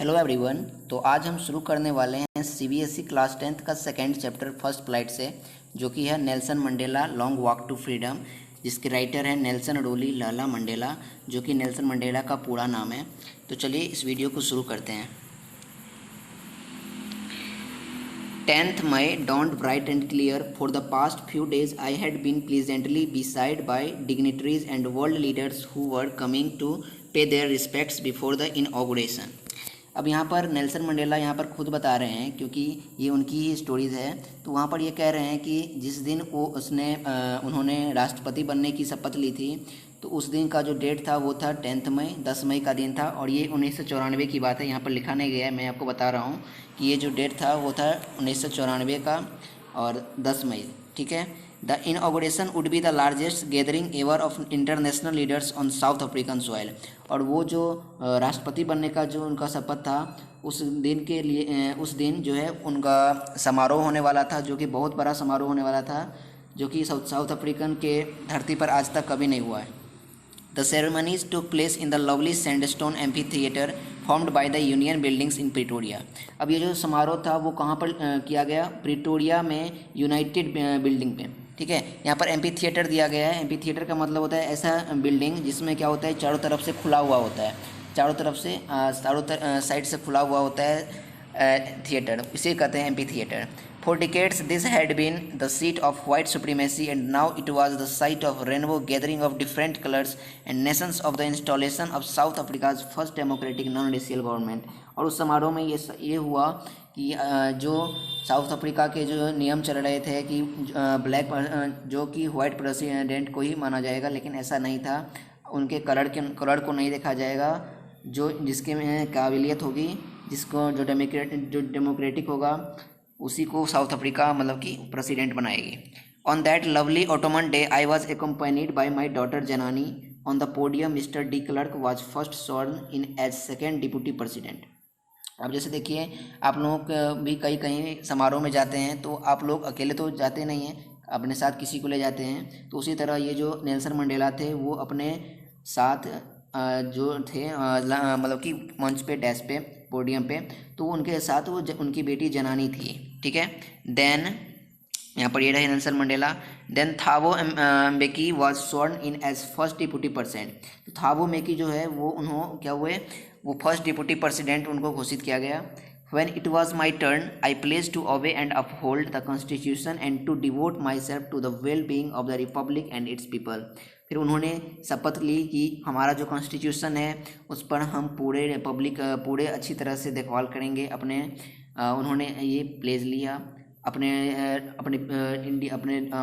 Hello everyone. तो आज हम शुरू करने वाले हैं सीबीएसई क्लास 10th का सेकेंड चैप्टर फर्स्ट फ्लाइट से, जो कि है Nelson Mandela long walk to freedom, जिसके राइटर है नेल्सन रोली लाला मंडेला, जो कि नेल्सन मंडेला का पूरा नाम है। तो चलिए इस वीडियो को शुरू करते हैं। 10th May dawned bright and clear. For the past few days I had been pleasantly beside by dignitaries and world leaders who were coming to pay their respects before the inauguration. अब यहाँ पर Nelson Mandela यहाँ पर खुद बता रहे हैं, क्योंकि ये उनकी ही स्टोरीज़ है। तो वहाँ पर ये कह रहे हैं कि जिस दिन उन्होंने राष्ट्रपति बनने की शपथ ली थी, तो उस दिन का जो डेट था वो था 10 मई, 10 मई का दिन था। और ये 1994 की बात है, यहाँ पर लिखा नहीं गया है, मैं आपको बता रहा हूँ कि ये जो डेट था वो था 1994 का और 10 मई, ठीक है। The inauguration would be the largest gathering ever of international leaders on south African soil. और वो जो राष्ट्रपति बनने का जो उनका शपथ था, उस दिन के लिए उस दिन जो है उनका समारोह होने वाला था, जो कि बहुत बड़ा समारोह होने वाला था, जो कि साउथ अफ्रीकन के धरती पर आज तक कभी नहीं हुआ है। The ceremonies took place in the lovely sandstone amphitheater formed by the Union Buildings in Pretoria. अब ये जो समारोह था वो कहाँ पर किया गया? प्रिटोरिया में यूनाइटेड बिल्डिंग पे, ठीक है। यहाँ पर एम्पी थिएटर दिया गया है। एम्पी थिएटर का मतलब होता है ऐसा बिल्डिंग जिसमें क्या होता है, चारों तरफ से खुला हुआ होता है, चारों तरफ से साइड से खुला हुआ होता है थिएटर, इसे कहते हैं amphi theatre. For decades this had been the seat of white supremacy, and now it was the site of rainbow gathering of different colors and nations of the installation of South Africa's first democratic non-racial government. और उस समारोह में ये हुआ कि जो south Africa के जो नियम चल रहे थे कि ब्लैक जो कि वाइट प्रेसिडेंट को ही माना जाएगा, लेकिन ऐसा नहीं था। उनके कलर को नहीं देखा जाएगा, जो जिसके में काबिलियत होगी, जिसको जो डेमोक्रेटिक होगा, उसी को साउथ अफ्रीका मतलब कि प्रेसिडेंट बनाएगी। On that lovely autumn day I was accompanied by my daughter Zenani on the podium. Mr de Klerk was first sworn in as second deputy president. अब जैसे देखिए, आप लोग भी कहीं समारोह में जाते हैं तो आप लोग अकेले तो जाते नहीं हैं, अपने साथ किसी को ले जाते हैं। तो उसी तरह ये जो नेल्सन मंडेला थे वो अपने साथ जो थे मतलब कि मंच पे, डैश पे, पोडियम पे, तो उनके साथ वो उनकी बेटी जनानी थी, ठीक है। देन यहाँ पर ये रहे Nelson Mandela. Then Thabo Mbeki was sworn in as first deputy president. तो थाबो म्बेकी जो है वो क्या हुए, वो फर्स्ट डिप्यूटी प्रेसिडेंट उनको घोषित किया गया। When it was my turn, I pledged to obey and uphold the Constitution and to devote myself to the well-being of the Republic and its people. फिर उन्होंने शपथ ली कि हमारा जो कॉन्स्टिट्यूशन है उस पर हम पूरे रिपब्लिक पूरे अच्छी तरह से देखभाल करेंगे। उन्होंने ये प्लेज लिया, अपने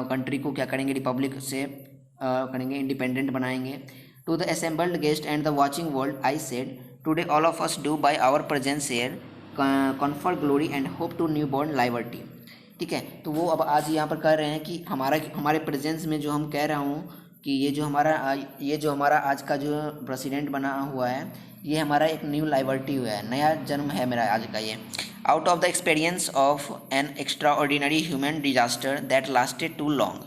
कंट्री को क्या करेंगे, रिपब्लिक से करेंगे, इंडिपेंडेंट बनाएंगे। To the assembled guests and the watching world I said, today all of us do by our presence here confer glory and hope to new born liberty, ठीक है। तो वो अब आज यहाँ पर कह रहे हैं कि हमारे प्रेजेंस में जो हम कह रहा हूँ कि ये जो हमारा आज का जो प्रेसिडेंट बना हुआ है, ये हमारा एक न्यू लाइबर्टी हुआ है, नया जन्म है मेरा आज का ये। Out of the experience of an extraordinary human disaster that lasted too long,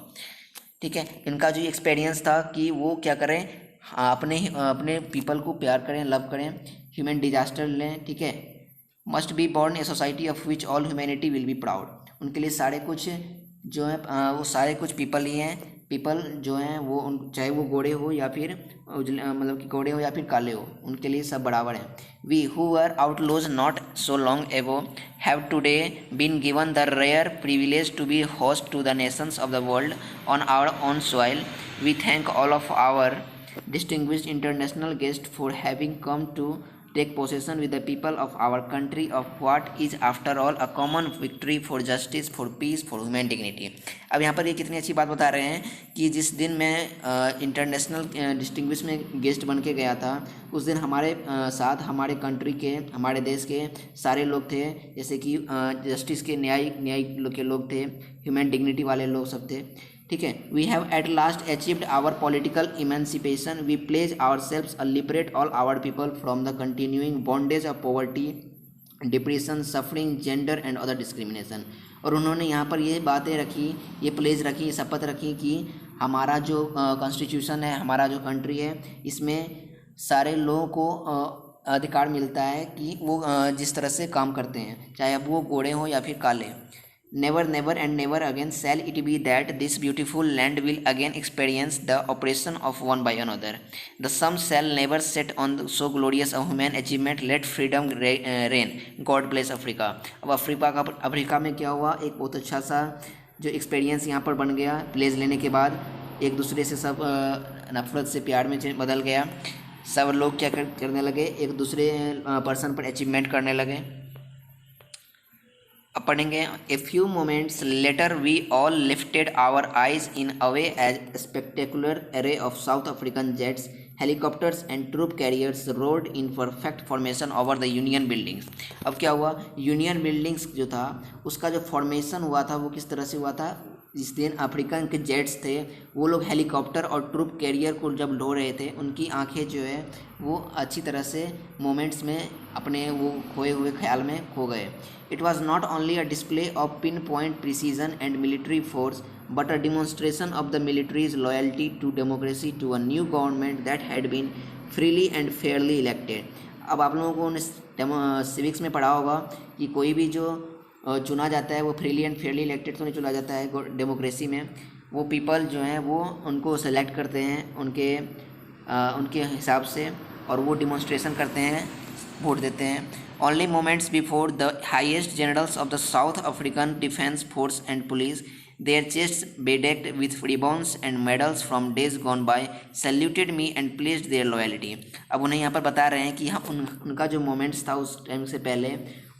ठीक है। इनका जो एक्सपीरियंस था कि वो क्या करें, अपने पीपल को प्यार करें, लव करें, ह्यूमन डिजास्टर लें, ठीक है। Must be born a society of which all humanity will be proud. उनके लिए सारे कुछ जो है वो सारे कुछ पीपल ही हैं, पीपल जो हैं वो चाहे वो गोरे हो या फिर मतलब कि गोरे हो या फिर काले हो, उनके लिए सब बराबर हैं। We who are outlaws not so long ago have today been given the rare privilege to be host to the nations of the world on our own soil. We thank all of our distinguished international guests for having come to take possession with the people of our country of what is after all a common victory for justice, for peace, for human dignity. अब यहाँ पर ये कितनी अच्छी बात बता रहे हैं कि जिस दिन मैं इंटरनेशनल डिस्टिंग्विश में गेस्ट बन के गया था, उस दिन हमारे साथ हमारे कंट्री के, हमारे देश के सारे लोग थे, जैसे कि जस्टिस के न्याय के लोग थे, ह्यूमन डिग्निटी वाले लोग सब थे, ठीक है। We have at last achieved our political emancipation. We pledge ourselves a liberate all our people from the continuing bondage of poverty, depression, suffering, gender and other discrimination. और उन्होंने यहाँ पर ये बातें रखी, ये प्लेज रखी, शपथ रखी कि हमारा जो कॉन्स्टिट्यूशन है, हमारा जो कंट्री है, इसमें सारे लोगों को अधिकार मिलता है कि वो जिस तरह से काम करते हैं, चाहे अब वो गोरे हों या फिर काले। Never never and never again shall it be that this beautiful land will again experience the operation of one by another. The sun shall never set on so glorious a human achievement, let freedom reign, God bless Africa. अब Africa में क्या हुआ, एक बहुत अच्छा सा जो experience यहाँ पर बन गया। प्लेस लेने के बाद एक दूसरे से सब नफरत से प्यार में बदल गया। सब लोग क्या करने लगे, एक दूसरे पर्सन पर अचीवमेंट करने लगे। अब पढ़ेंगे, a few moments later we all lifted our eyes in awe as spectacular array of South African jets, helicopters and troop carriers roared in perfect formation over the Union Buildings. अब क्या हुआ, union buildings जो था उसका जो formation हुआ था वो किस तरह से हुआ था। जिस दिन अफ्रीकन के जेट्स थे वो लोग हेलीकॉप्टर और ट्रूप कैरियर को जब ढो रहे थे, उनकी आंखें जो है वो अच्छी तरह से मोमेंट्स में अपने वो खोए हुए ख्याल में खो गए। It was not only a display of pin point precision and military force but a demonstration of the military's loyalty to democracy, to a new government that had been freely and fairly elected। अब आप लोगों को civics में पढ़ा होगा कि कोई भी जो चुना जाता है वो फ्रीली एंड फेयरली इलेक्टेड तो नहीं चुना जाता है। डेमोक्रेसी में वो पीपल जो हैं वो उनको सेलेक्ट करते हैं उनके हिसाब से, और वो डिमॉन्स्ट्रेशन करते हैं, वोट देते हैं। Only moments before the highest generals of the south African defence force and police, their chests bedecked with ribbons and medals from days gone by, saluted me and pledged their loyalty। अब उन्हें यहाँ पर बता रहे हैं कि हम उनका जो मोमेंट्स था उस टाइम से पहले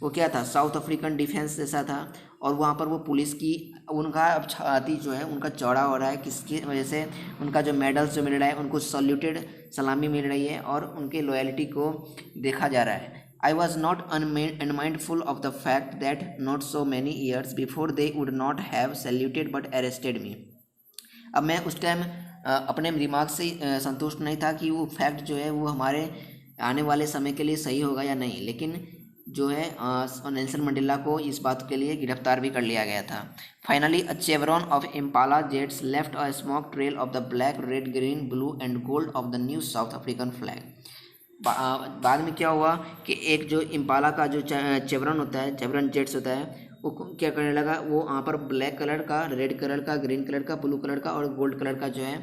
वो क्या था, साउथ अफ्रीकन डिफेंस जैसा था, और वहाँ पर वो पुलिस की उनका अब छाती जो है उनका चौड़ा हो रहा है, किसकी वजह से, उनका जो मेडल्स जो मिल रहा है उनको सल्यूटेड सलामी मिल रही है और उनके लॉयल्टी को देखा जा रहा है। I was not unmindful of the fact that not so many years before they would not have saluted but arrested me। अब मैं उस टाइम अपने दिमाग से संतुष्ट नहीं था कि वो फैक्ट जो है वो हमारे आने वाले समय के लिए सही होगा या नहीं, लेकिन जो है नेल्सन मंडेला को इस बात के लिए गिरफ्तार भी कर लिया गया था। Finally a chevron of Impala jets left a smoke trail of the black, red, green, blue and gold of the new South African flag. बाद में क्या हुआ कि एक जो इम्पाला का जो चेवरन होता है, चेवरन जेट्स होता है, वो क्या करने लगा, वो वहाँ पर ब्लैक कलर का, रेड कलर का, ग्रीन कलर का, ब्लू कलर का और गोल्ड कलर का जो है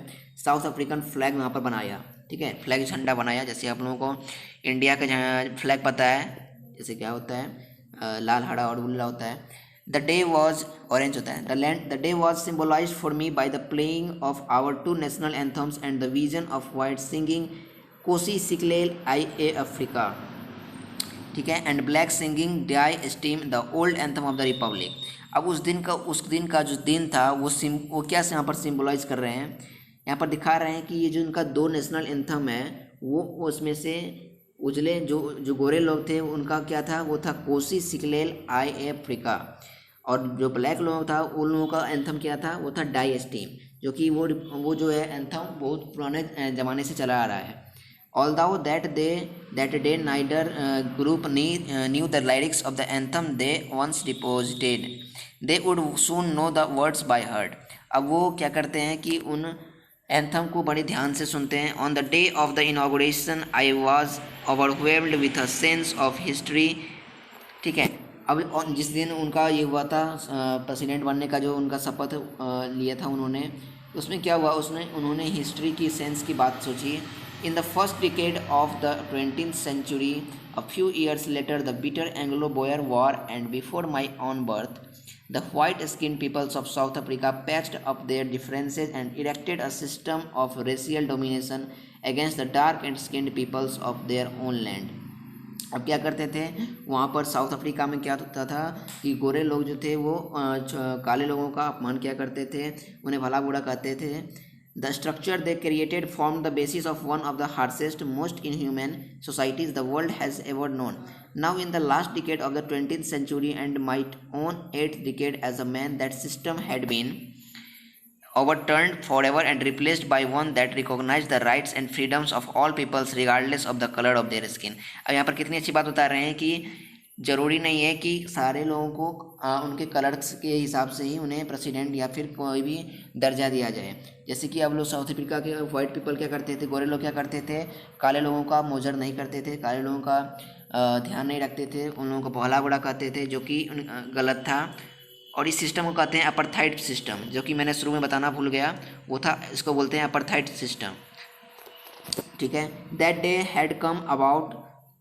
साउथ अफ्रीकन फ्लैग वहाँ पर बनाया। ठीक है, फ्लैग झंडा बनाया। जैसे आप लोगों को इंडिया का फ्लैग पता है, जैसे क्या होता है, लाल, हरा और उल्ला होता है। द डे वॉज ऑरेंज होता है। The day was symbolised for me by the playing of our two national anthems and the vision of white singing कोसी सिकलेल आई ए अफ्रीका। ठीक है, and black singing Die Stem the old anthem of the republic. अब उस दिन का जो दिन था वो क्या यहाँ पर सिम्बोलाइज कर रहे हैं, यहाँ पर दिखा रहे हैं कि ये जो उनका दो नेशनल एंथम है वो उसमें से उजले जो गोरे लोग थे उनका क्या था, वो था कोसी सिकलेल आई ए अफ्रीका, और जो ब्लैक लोग था उन लोगों का एंथम क्या था, वो था डाई स्टीम, जो कि वो जो है एंथम बहुत पुराने ज़माने से चला आ रहा है। Although that day neither group knew the lyrics of the anthem they once deposited, they would soon know the words by heart। अब वो क्या करते हैं कि उन एंथम को बड़े ध्यान से सुनते हैं। On the day of the inauguration I was overwhelmed with a sense of history। ठीक है, अब जिस दिन उनका ये हुआ था प्रेसिडेंट बनने का जो उनका शपथ लिया था उन्होंने, उसमें क्या हुआ, उन्होंने हिस्ट्री की सेंस की बात सोची। In the first decade of the 20th century, a few years later, the bitter Anglo-Boer War, and before my own birth, the white-skinned peoples of South Africa patched up their differences and erected a system of racial domination against the dark-skinned peoples of their own land। अब क्या करते थे वहाँ पर south Africa में, क्या होता था कि गोरे लोग जो थे वो काले लोगों का अपमान किया करते थे, उन्हें भला बुरा कहते थे। The structure they created formed the basis of one of the harshest, most inhuman societies the world has ever known. Now in the last decade of the 20th century and my own 8th decade as a man, that system had been overturned forever and replaced by one that recognized the rights and freedoms of all peoples regardless of the color of their skin। अब यहाँ पर कितनी अच्छी बात बता रहे हैं कि ज़रूरी नहीं है कि सारे लोगों को उनके कलर्स के हिसाब से ही उन्हें प्रेसिडेंट या फिर कोई भी दर्जा दिया जाए। जैसे कि अब लोग साउथ अफ्रीका के वाइट पीपल क्या करते थे, गोरे लोग क्या करते थे, काले लोगों का मोजर नहीं करते थे, काले लोगों का ध्यान नहीं रखते थे, उन लोगों को भला बुरा कहते थे, जो कि गलत था। और इस सिस्टम को कहते हैं अपार्थाइड सिस्टम, जो कि मैंने शुरू में बताना भूल गया, वो था, इसको बोलते हैं अपार्थाइड सिस्टम। ठीक है। That day had come about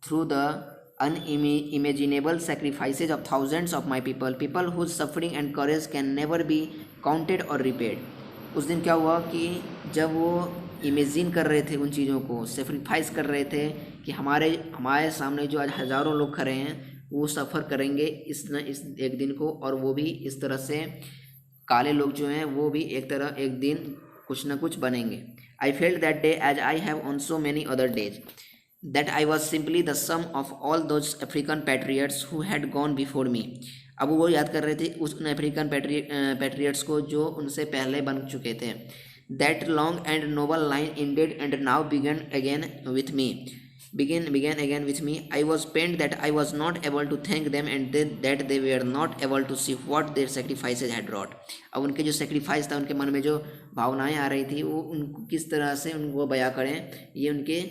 through the unimaginable sacrifices of thousands of my people whose suffering and courage can never be counted or repaid। उस दिन क्या हुआ कि जब वो इमेजिन कर रहे थे, उन चीज़ों को सेक्रीफाइस कर रहे थे कि हमारे सामने जो आज हज़ारों लोग खड़े हैं वो सफ़र करेंगे इस एक दिन को, और वो भी इस तरह से काले लोग जो हैं वो भी एक दिन कुछ ना कुछ बनेंगे। I felt that day as I have on so many other days that I was simply the sum of all those African patriots who had gone before me। अब वो याद कर रहे थे उन अफ्रीकन पैट्रियट्स को जो उनसे पहले बन चुके थे। That long and noble line ended and now began again with me। I was pained that I was not able to thank them and that they were not able to see what their sacrifices had wrought। अब उनके जो sacrifice था, उनके मन में जो भावनाएं आ रही थी, वो उनको किस तरह से उनको बयां करें, ये उनके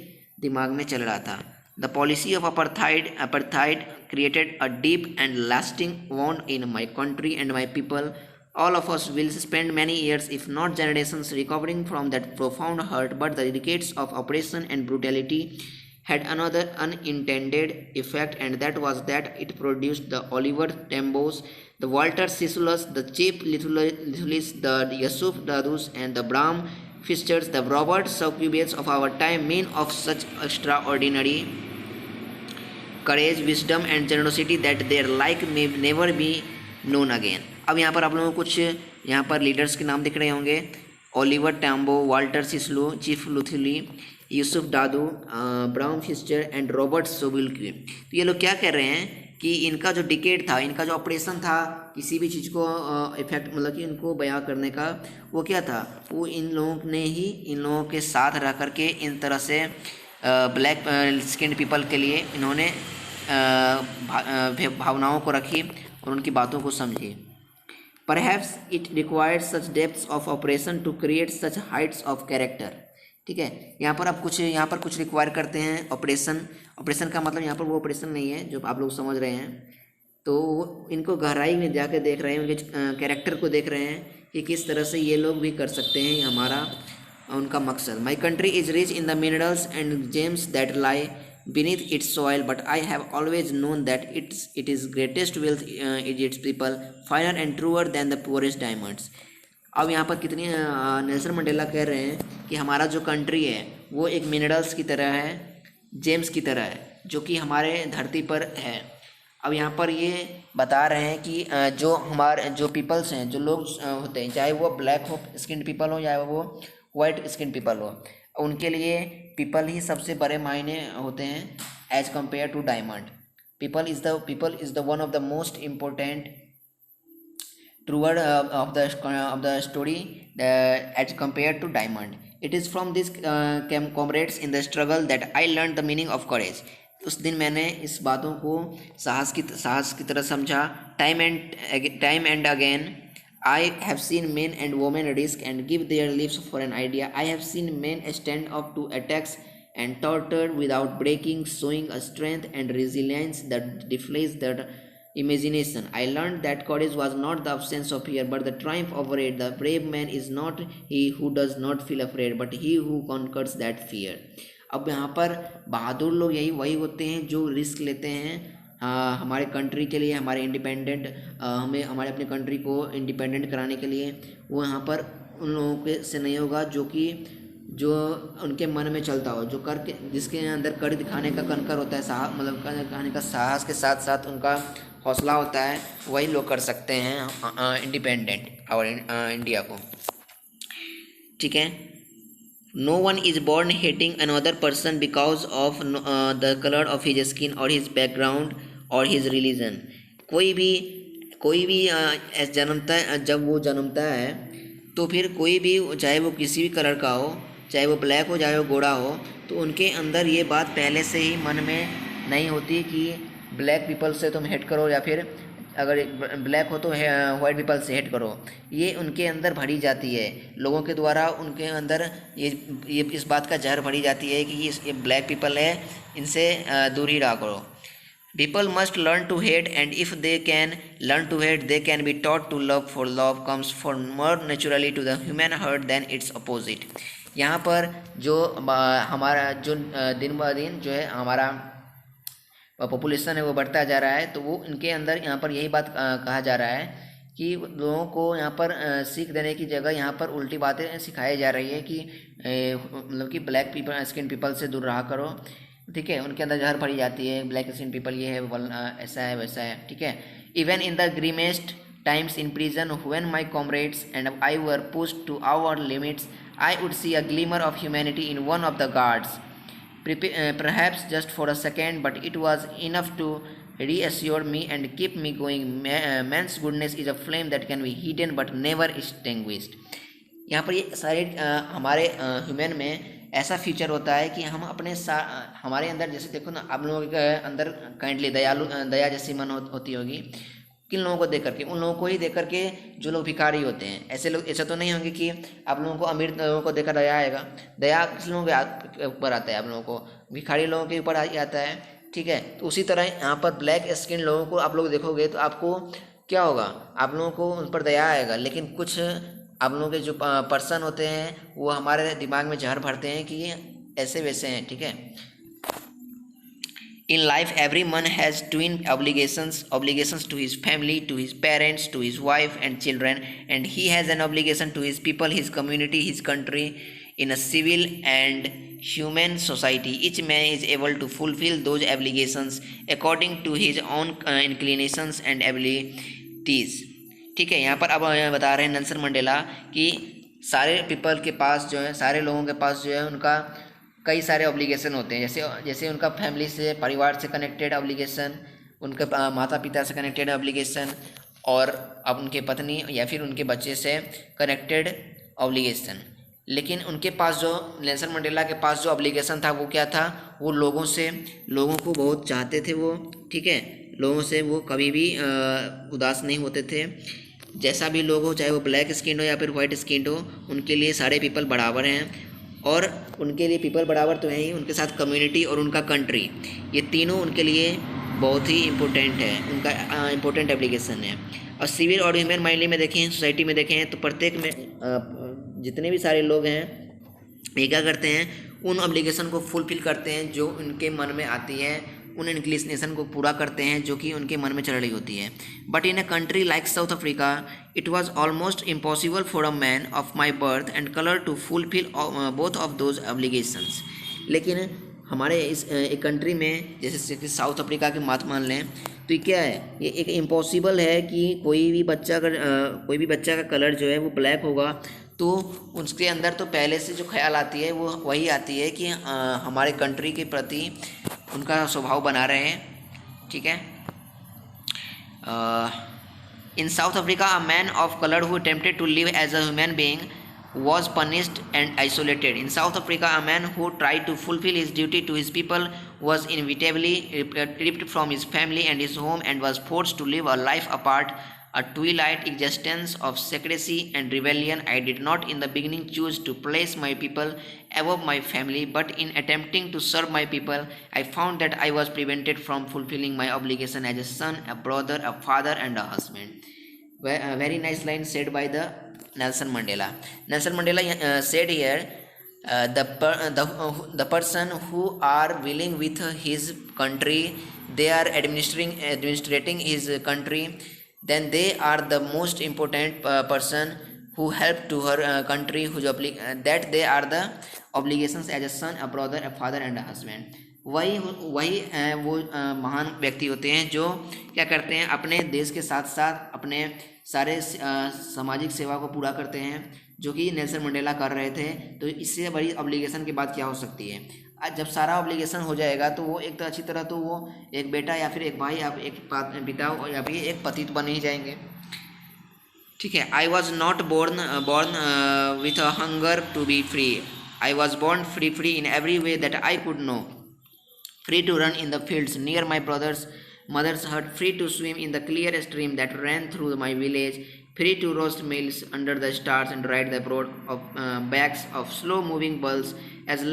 दिमाग में चल रहा था। The policy of apartheid created a deep and lasting wound in my country and my people. All of us will spend many years, if not generations, recovering from that profound hurt, but the decades of oppression and brutality had another unintended effect, and that was that it produced the Oliver Tambos, the Walter Sisulu, the Chief Lithulis, the Yusuf Dadus, and the Bram Fisters, the Robert Sokubiets of our time, men of such extraordinary courage, wisdom, and generosity that their like may never be known again। अब यहाँ पर आप लोगों को कुछ यहाँ पर leaders के नाम दिख रहे होंगे, Oliver Tambo, Walter Sisulu, chief Luthuli, Yusuf Dadoo, Bram Fischer and Robert Sobukwe. तो ये लोग क्या कह रहे हैं कि इनका जो डिकेड था, इनका जो ऑपरेशन था किसी भी चीज़ को इफेक्ट मतलब कि इनको बयां करने का, वो क्या था, वो इन लोगों ने ही इन लोगों के साथ रह करके इन तरह से ब्लैक स्किन पीपल के लिए इन्होंने भावनाओं को रखी और उनकी बातों को समझी। Perhaps it required such depths of operation to create such heights of character। ठीक है, यहाँ पर कुछ रिक्वायर करते हैं ऑपरेशन का मतलब यहाँ पर वो ऑपरेशन नहीं है जो आप लोग समझ रहे हैं, तो इनको गहराई में जाकर देख रहे हैं, उनके कैरेक्टर को देख रहे हैं कि किस तरह से ये लोग भी कर सकते हैं हमारा उनका मकसद। My country is rich in the minerals and James that lie beneath its soil, but I have always known that it is greatest wealth is its people, finer and truer than the poorest diamonds। अब यहाँ पर कितनी Nelson Mandela कह रहे हैं कि हमारा जो कंट्री है वो एक मिनरल्स की तरह है, जेम्स की तरह है, जो कि हमारे धरती पर है। अब यहाँ पर ये बता रहे हैं कि जो पीपल्स हैं, जो लोग होते हैं, चाहे वो ब्लैक हो स्किन पीपल हो या वो वाइट स्किन पीपल हो, उनके लिए पीपल ही सबसे बड़े मायने होते हैं as compared to diamond. People is the one of the most important truer of the story as compared to diamond। It is from these comrades in the struggle that I learned the meaning of courage। उस दिन मैंने इस बातों को साहस की तरह समझा। Time and again I have seen men and women risk and give their lives for an idea। I have seen men stand up to attacks and tortured without breaking, showing a strength and resilience that defies the imagination। I learned that courage was not the absence of fear but the triumph over it। The brave man is not he who does not feel afraid but he who conquers that fear। अब यहाँ पर बहादुर लोग वही होते हैं जो risk लेते हैं हमारे कंट्री के लिए, हमारे इंडिपेंडेंट हमारे अपने कंट्री को इंडिपेंडेंट कराने के लिए। वो यहाँ पर उन लोगों के से नहीं होगा जो उनके मन में चलता हो, जो जिसके अंदर कर दिखाने का कनकर होता है, मतलब कर दिखाने का साहस के साथ साथ उनका हौसला होता है, वही लोग कर सकते हैं इंडिपेंडेंट और इंडिया को। ठीक है। No one is born hating another person because of the colour of his skin और हिज बैकग्राउंड और हिज रिलीजन। कोई भी जन्मता है, जब वो जन्मता है तो फिर कोई भी, चाहे वो किसी भी कलर का हो, चाहे वो ब्लैक हो चाहे वो गोरा हो, तो उनके अंदर ये बात पहले से ही मन में नहीं होती कि ब्लैक पीपल से तुम हेट करो, या फिर अगर ब्लैक हो तो वाइट पीपल से हेट करो। ये उनके अंदर भरी जाती है, लोगों के द्वारा उनके अंदर ये इस बात का जहर भरी जाती है कि ये ब्लैक पीपल है, इनसे दूर ही रहा करो। People must learn to hate, and if they can learn to hate, they can be taught to love, for love comes for more naturally to the human heart than its opposite। यहाँ पर जो हमारा जो दिन ब दिन जो है हमारा पॉपुलेशन है वो बढ़ता जा रहा है, तो वो इनके अंदर यहाँ पर यही बात कहा जा रहा है कि लोगों को यहाँ पर सीख देने की जगह यहाँ पर उल्टी बातें सिखाई जा रही है कि मतलब कि ब्लैक पीपल स्किन पीपल से दूर रहा करो, ठीक है। उनके अंदर जहर भरी जाती है, ब्लैक स्किन पीपल ये है, ऐसा है वैसा है, ठीक है। Even in the grimmest times in prison when my comrades and I were pushed to our limits, I would see a glimmer of humanity in one of the guards, perhaps just for a second, but it was enough to reassure me and keep me going। Man's goodness is a flame that can be hidden but never extinguished। यहाँ पर ये सारे हमारे human में ऐसा feature होता है कि हम अपने हमारे अंदर, जैसे देखो ना, आप लोगों के अंदर काइंडली दया जैसी मन होती होगी, किन लोगों को देख करके? उन लोगों को ही देख करके जो लोग भिखारी होते हैं। ऐसे लोग, ऐसा तो नहीं होंगे कि आप लोगों को अमीर लोगों को देखकर दया आएगा। दया किस लोगों के ऊपर आता है? आप लोगों को भिखारी लोगों के ऊपर आता है, ठीक है। तो उसी तरह यहाँ पर ब्लैक स्किन लोगों को आप लोग देखोगे तो आपको क्या होगा? आप लोगों को उन पर दया आएगा, लेकिन कुछ आप लोगों के जो पर्सन होते हैं वो हमारे दिमाग में जहर भरते हैं कि ये ऐसे वैसे हैं, ठीक है। In life, everyone has twin obligations to his family, to his parents, to his wife and children, and he has an obligation to his people, his community, his country. In a civil and human society, each man is able to fulfill those obligations according to his own inclinations and abilities। ठीक है। यहाँ पर अब बता रहे हैं Nelson Mandela कि सारे पीपल के पास जो है, सारे लोगों के पास जो है उनका कई सारे ऑब्लिगेशन होते हैं। जैसे उनका फैमिली से, परिवार से कनेक्टेड ऑब्लिगेशन, उनके माता पिता से कनेक्टेड ऑब्लिगेशन, और अब उनके पत्नी या फिर उनके बच्चे से कनेक्टेड ऑब्लिगेशन। लेकिन उनके पास जो नेल्सन मंडेला के पास जो ऑब्लिगेशन था वो क्या था? वो लोगों को बहुत चाहते थे वो, ठीक है। लोगों से वो कभी भी उदास नहीं होते थे। जैसा भी लोग हो, चाहे वो ब्लैक स्किन हो या फिर वाइट स्किन हो, उनके लिए सारे पीपल बराबर हैं। और उनके लिए पीपल बराबर तो है ही, उनके साथ कम्युनिटी और उनका कंट्री, ये तीनों उनके लिए बहुत ही इम्पोर्टेंट है, उनका इम्पोर्टेंट एप्लीकेशन है। और सिविल और ह्यूमन माइंडली में देखें, सोसाइटी में देखें, तो प्रत्येक में जितने भी सारे लोग हैं ये क्या करते हैं? उन ऑब्लिगेशन को फुलफिल करते हैं जो उनके मन में आती है, उन इंक्लिनेशन को पूरा करते हैं जो कि उनके मन में चल रही होती है। But in a country like South Africa it was almost impossible for a man of my birth and colour to fulfil both of those obligations. लेकिन हमारे इस एक कंट्री में, जैसे साउथ अफ्रीका की बात मान लें, तो ये क्या है? ये एक इम्पॉसिबल है कि कोई भी बच्चा का कलर जो है वो ब्लैक होगा, तो उसके अंदर तो पहले से जो ख्याल आती है वो वही आती है कि हमारे कंट्री के प्रति उनका स्वभाव बना रहे हैं, ठीक है। In South Africa a man of colour who attempted to live as a human being was punished and isolated। In South Africa, a man who tried to fulfill his duty to his people was inevitably ripped from his family and his home and was forced to live a life apart, a twilight existence of secrecy and rebellion। I did not in the beginning choose to place my people above my family, but in attempting to serve my people, I found that I was prevented from fulfilling my obligation as a son, a brother, a father and a husband। A very nice line said by the Nelson Mandela. Nelson Mandela said here, the person who are willing with his country, they are administrating his country, then they are the most important person who help to her country, that they are the obligations as a son, a brother, a father and a husband। वही वो महान व्यक्ति होते हैं जो क्या करते हैं? अपने देश के साथ साथ अपने सारे सामाजिक सेवा को पूरा करते हैं, जो कि नेल्सन मंडेला कर रहे थे। तो इससे बड़ी ऑब्लिगेशन की बात क्या हो सकती है? जब सारा ऑब्लिगेशन हो जाएगा तो वो एक तो अच्छी तरह तो वो एक बेटा या फिर एक भाई या फिर एक पिता या फिर एक पति तो बन ही जाएंगे, ठीक है। I was not born with a hunger to be free। I was born free in every way that I could know, free to run in the fields near my brothers, mother's hut, free to swim in the clear stream that ran through my village, free to roast meals under the stars and ride the broad of backs of slow-moving bulls. As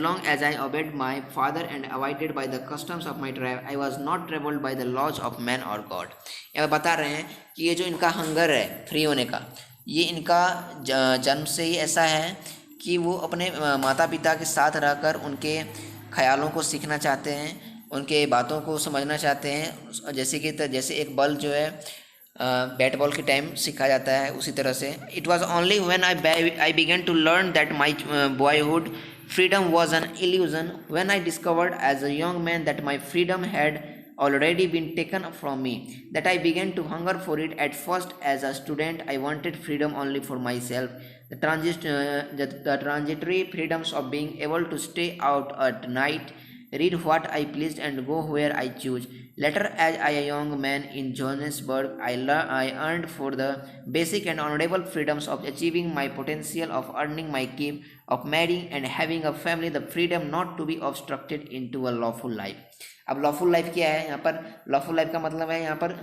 long as I obeyed my father and abided by the customs of my tribe, I was not troubled by the laws of man or God. यहाँ बता रहे हैं कि ये जो इनका hunger है free होने का, ये इनका जन्म से ही ऐसा है कि वो अपने माता पिता के साथ रहकर उनके ख्यालों को सीखना चाहते हैं, उनके बातों को समझना चाहते हैं। जैसे एक बल जो है बैट बॉल के टाइम सीखा जाता है, उसी तरह से it was only when I began to learn that my boyhood freedom was an illusion, when I discovered as a young man that my freedom had already been taken from me, that I began to hunger for it. At first, as a student, I wanted freedom only for myself, the transitory freedoms of being able to stay out at night, read what I pleased and go where I choose. Later, as a young man in Johannesburg, I earned for the basic and honorable freedoms of achieving my potential, of earning my keep, of marrying and having a family, the freedom not to be obstructed into a lawful life. अब lawful life क्या है? यहाँ पर lawful life का मतलब है यहाँ पर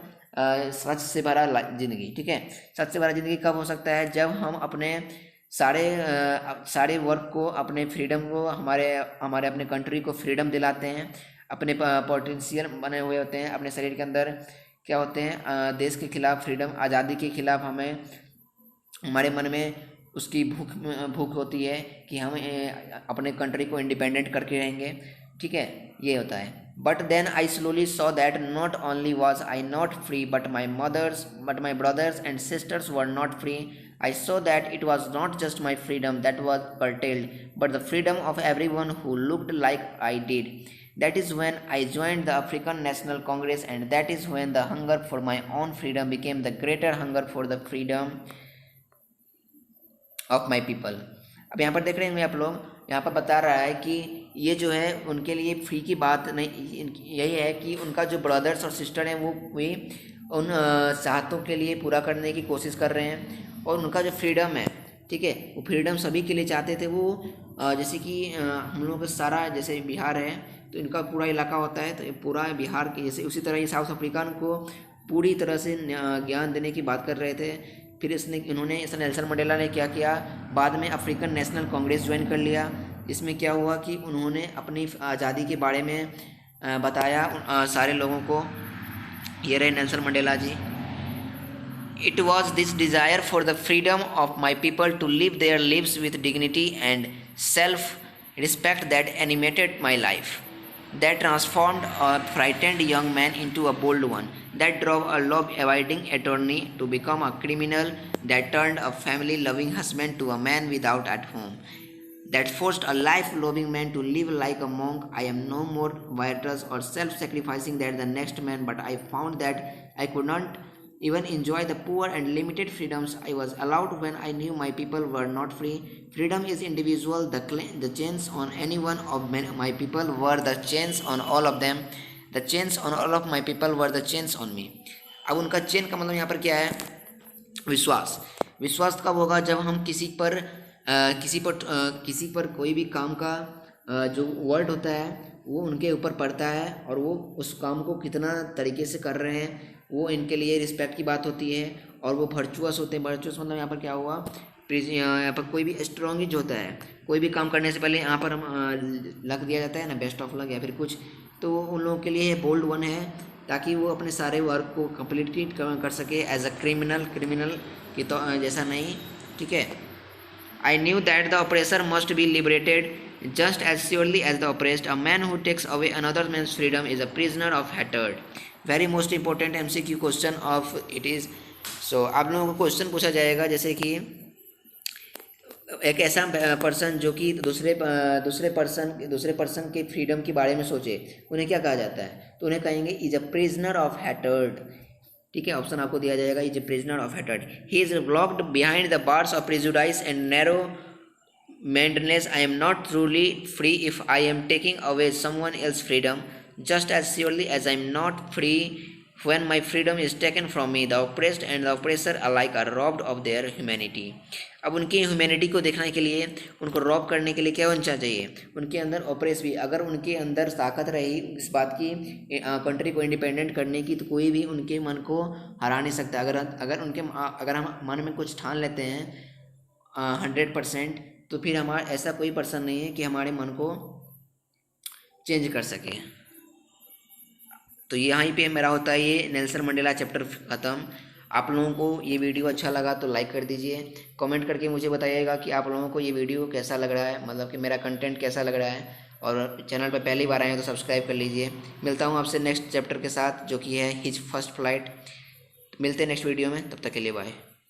सच से भरा जिंदगी। ठीक है, सच से भरा जिंदगी कब हो सकता है? जब हम अपने सारे वर्क को, अपने फ्रीडम को, हमारे अपने कंट्री को फ्रीडम दिलाते हैं, अपने पोटेंशियल बने हुए होते हैं अपने शरीर के अंदर, क्या होते हैं, देश के खिलाफ फ्रीडम, आज़ादी के खिलाफ हमें, हमारे मन में उसकी भूख होती है कि हम अपने कंट्री को इंडिपेंडेंट करके रहेंगे। ठीक है, ये होता है। But then I slowly saw that not only was I not free, but my brothers and sisters were not free. I saw that it was not just my freedom that was curtailed, but the freedom of everyone who looked like I did. That is when I joined the African National Congress, and that is when the hunger for my own freedom became the greater hunger for the freedom of my people. अब यहाँ पर देख रहे हैं आप लोग, यहाँ पर बता रहा है कि ये जो है उनके लिए फ्री की बात नहीं, यही है कि उनका जो ब्रदर्स और सिस्टर हैं वो भी उन चाहतों के लिए पूरा करने की कोशिश कर रहे हैं, और उनका जो फ्रीडम है, ठीक है, वो फ्रीडम सभी के लिए चाहते थे। वो जैसे कि हम लोग का सारा जैसे बिहार है तो इनका पूरा इलाका होता है, तो पूरा बिहार के जैसे उसी तरह ये साउथ अफ्रीकन को पूरी तरह से ज्ञान देने की बात कर रहे थे। फिर इन्होंने नेल्सन मंडेला ने क्या किया, बाद में अफ्रीकन नेशनल कांग्रेस ज्वाइन कर लिया। इसमें क्या हुआ कि उन्होंने अपनी आज़ादी के बारे में बताया सारे लोगों को। ये रहे Nelson Mandela ji. It was this desire for the freedom of my people to live their lives with dignity and self-respect that animated my life, that transformed a frightened young man into a bold one, that drove a law-abiding attorney to become a criminal, that turned a family-loving husband to a man without at home, that forced a life-loving man to live like a monk. I am no more virtuous or self-sacrificing than the next man, but I found that I could not even enjoy the poor and limited freedoms I was allowed when I knew my people were not free. Freedom is individual. The chains on any one of my people were the chains on all of them. The chains on all of my people were the chains on me. अब उनका chain का मतलब यहाँ पर क्या है? विश्वास। विश्वास कब होगा? जब हम किसी पर कोई भी काम का जो वर्ड होता है वो उनके ऊपर पड़ता है, और वो उस काम को कितना तरीके से कर रहे हैं, वो इनके लिए रिस्पेक्ट की बात होती है, और वो वर्चुअस होते हैं। वर्चुअस मतलब यहाँ पर क्या हुआ, यहाँ पर कोई भी स्ट्रॉन्ग होता है, कोई भी काम करने से पहले यहाँ पर हम लक दिया जाता है ना, बेस्ट ऑफ लक या फिर कुछ, तो उन लोगों के लिए बोल्ड वन है, ताकि वो अपने सारे वर्क को कंप्लीट कर सके एज अ क्रिमिनल की तो जैसा नहीं। ठीक है, I knew that the oppressor must be liberated just as surely as the oppressed. A man who takes away another man's freedom is a prisoner of hatred. Very most important MCQ question of it is. So आप लोगों को question पूछा जाएगा जैसे कि एक ऐसा person जो कि दूसरे पर्सन के फ्रीडम के बारे में सोचे, उन्हें क्या कहा जाता है? तो उन्हें कहेंगे is a prisoner of hatred. ठीक है, ऑप्शन आपको दिया जाएगा, is a prisoner of hatred. He is locked behind the bars of prejudice and narrow mindedness. I am not truly free if I am taking away someone else freedom, just as surely as I am not free When my freedom is taken from me, the oppressed and the oppressor alike are robbed of their humanity. अब उनकी humanity को देखने के लिए, उनको Rob करने के लिए क्या होना चाहिए? उनके अंदर ऑपरेस भी, अगर उनके अंदर ताकत रही इस बात की कंट्री को इंडिपेंडेंट करने की, तो कोई भी उनके मन को हरा नहीं सकता। अगर हम मन में कुछ ठान लेते हैं 100%, तो फिर हमारा ऐसा कोई पर्सन नहीं है कि हमारे मन को चेंज कर सके। तो यहीं पे मेरा होता है ये नेल्सन मंडेला चैप्टर ख़त्म। आप लोगों को ये वीडियो अच्छा लगा तो लाइक कर दीजिए, कमेंट करके मुझे बताइएगा कि आप लोगों को ये वीडियो कैसा लग रहा है, मतलब कि मेरा कंटेंट कैसा लग रहा है। और चैनल पर पहली बार आए हैं तो सब्सक्राइब कर लीजिए। मिलता हूँ आपसे नेक्स्ट चैप्टर के साथ, जो कि है हिज फर्स्ट फ्लाइट। मिलते हैं नेक्स्ट वीडियो में, तब तक के लिए बाय।